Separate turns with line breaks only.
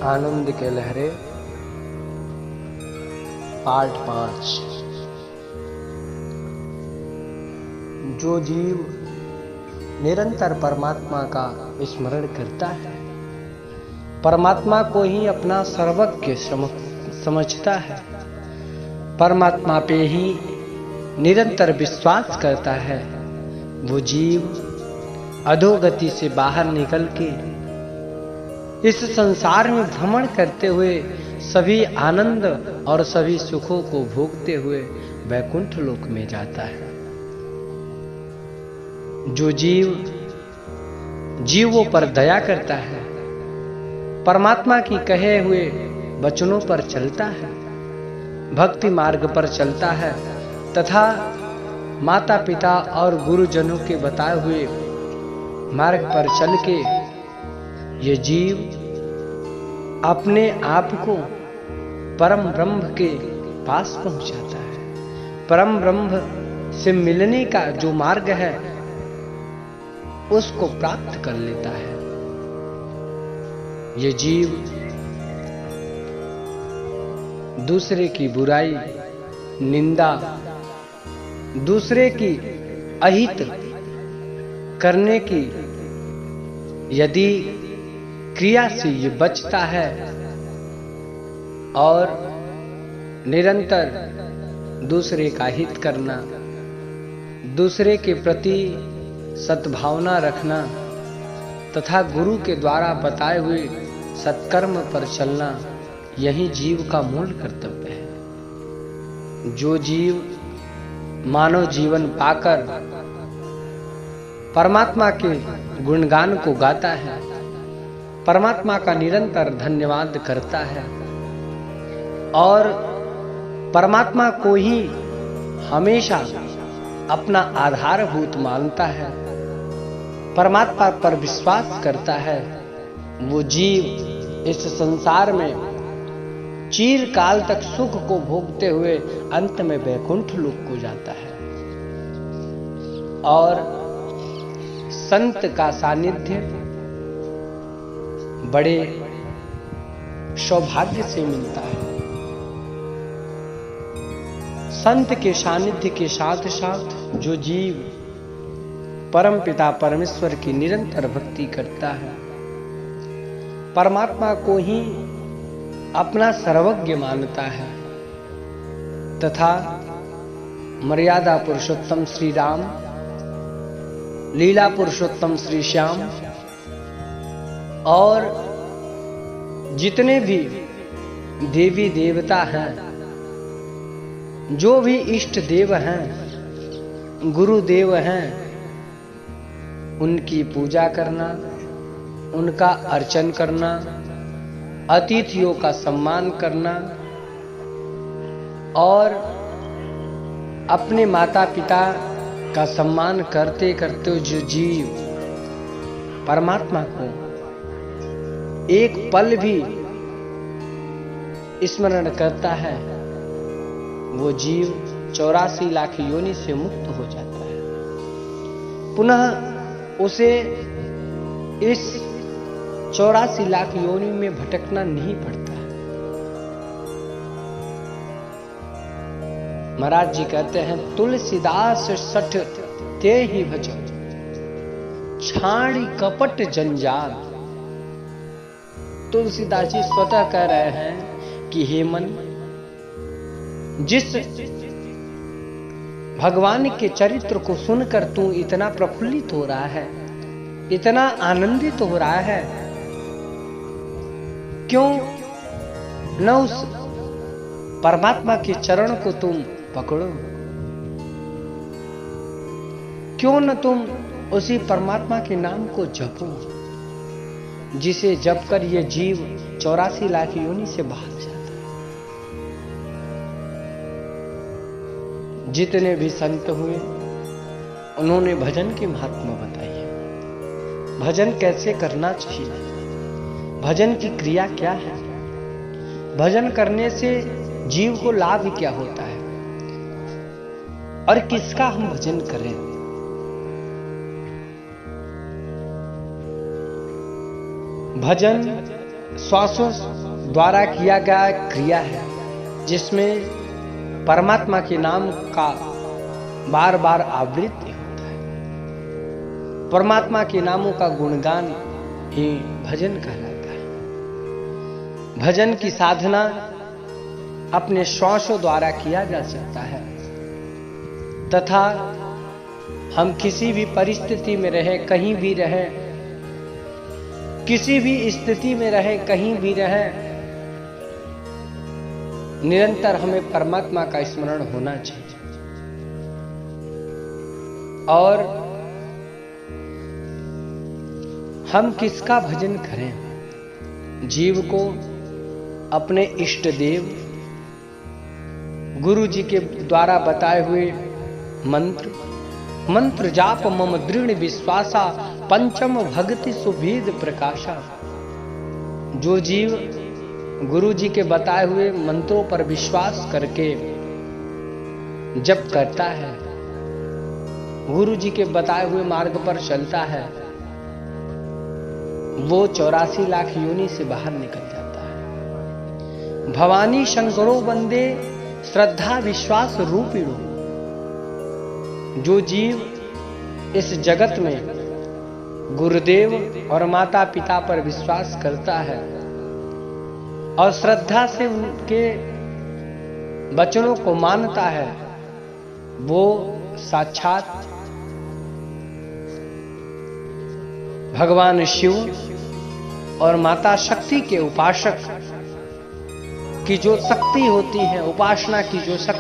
आनंद के लहरे पार्ट 5। जो जीव निरंतर परमात्मा का स्मरण करता है, परमात्मा को ही अपना सर्वज्ञ समझता है, परमात्मा पे ही निरंतर विश्वास करता है, वो जीव अधोगति से बाहर निकल के इस संसार में भ्रमण करते हुए सभी आनंद और सभी सुखों को भोगते हुए वैकुंठ लोक में जाता है। जो जीव जीवों पर दया करता है, परमात्मा की कहे हुए वचनों पर चलता है, भक्ति मार्ग पर चलता है तथा माता पिता और गुरुजनों के बताए हुए मार्ग पर चल के ये जीव अपने आप को परम ब्रह्म के पास पहुंचाता है। परम ब्रह्म से मिलने का जो मार्ग है उसको प्राप्त कर लेता है। ये जीव दूसरे की बुराई, निंदा, दूसरे की अहित करने की यदि क्रिया से ये बचता है और निरंतर दूसरे का हित करना, दूसरे के प्रति सद्भावना रखना तथा गुरु के द्वारा बताए हुए सत्कर्म पर चलना, यही जीव का मूल कर्तव्य है। जो जीव मानव जीवन पाकर परमात्मा के गुणगान को गाता है, परमात्मा का निरंतर धन्यवाद करता है और परमात्मा को ही हमेशा अपना आधारभूत मानता है, परमात्मा पर विश्वास करता है, वो जीव इस संसार में चिरकाल तक सुख को भोगते हुए अंत में वैकुंठ लोक को जाता है। और संत का सानिध्य बड़े सौभाग्य से मिलता है। संत के सानिध्य के साथ साथ जो जीव परम पिता परमेश्वर की निरंतर भक्ति करता है, परमात्मा को ही अपना सर्वज्ञ मानता है तथा मर्यादा पुरुषोत्तम श्री राम, लीला पुरुषोत्तम श्री श्याम और जितने भी देवी देवता हैं, जो भी इष्ट देव हैं, गुरुदेव हैं, उनकी पूजा करना, उनका अर्चन करना, अतिथियों का सम्मान करना और अपने माता पिता का सम्मान करते करते जो जीव परमात्मा को एक पल भी स्मरण करता है, वो जीव 84 लाख योनि से मुक्त हो जाता है। पुनः उसे इस 84 लाख योनि में भटकना नहीं पड़ता है। महाराज जी कहते हैं, तुलसीदास सठ ते ही भजो, छाड़ी कपट जंजाल। तुलसीदास जी स्वतः कह रहे हैं कि हे मन, जिस भगवान के चरित्र को सुनकर तू इतना प्रफुल्लित हो रहा है, इतना आनंदित हो रहा है, क्यों न उस परमात्मा के चरण को तुम पकड़ो? क्यों न तुम उसी परमात्मा के नाम को जपो, जिसे जप कर ये जीव 84 लाख योनि से बाहर जाता है। जितने भी संत हुए उन्होंने भजन की महात्मा बताई है। भजन कैसे करना चाहिए, भजन की क्रिया क्या है, भजन करने से जीव को लाभ क्या होता है और किसका हम भजन करें। भजन श्वासों द्वारा किया गया क्रिया है, जिसमें परमात्मा के नाम का बार बार आवृत्ति होता है। परमात्मा के नामों का गुणगान ही भजन कहलाता है। भजन की साधना अपने श्वासों द्वारा किया जा सकता है, तथा हम किसी भी परिस्थिति में रहे, कहीं भी रहे, किसी भी स्थिति में रहे, कहीं भी रहे, निरंतर हमें परमात्मा का स्मरण होना चाहिए। और हम किसका भजन करें? जीव को अपने इष्ट देव गुरु जी के द्वारा बताए हुए मंत्र जाप मम दृढ़ विश्वासा पंचम भक्ति सुभेद प्रकाशा। जो जीव गुरु जी के बताए हुए मंत्रों पर विश्वास करके जप करता है, गुरु जी के बताए हुए मार्ग पर चलता है, वो 84 लाख योनि से बाहर निकल जाता है। भवानी शंकरो वंदे श्रद्धा विश्वास रूपिणो। जो जीव इस जगत में गुरुदेव और माता पिता पर विश्वास करता है और श्रद्धा से उनके वचनों को मानता है, वो साक्षात भगवान शिव और माता शक्ति के उपासक की जो शक्ति होती है, उपासना की जो शक्ति